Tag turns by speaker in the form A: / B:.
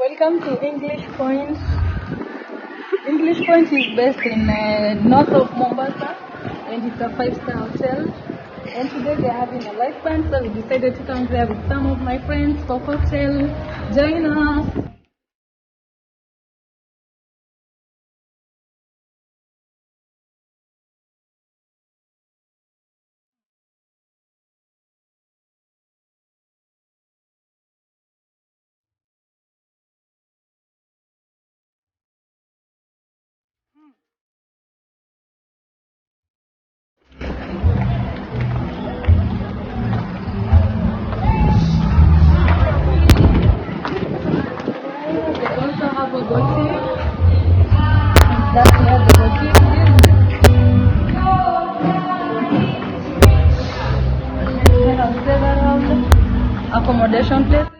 A: Welcome to English Point. English Point is based in north of Mombasa, and it's a 5-star hotel. And today they're having a live band, so we decided to come there with some of my friends for cocktail. Join us. They also have a boutique. That's where the boutique is. They have several accommodation places.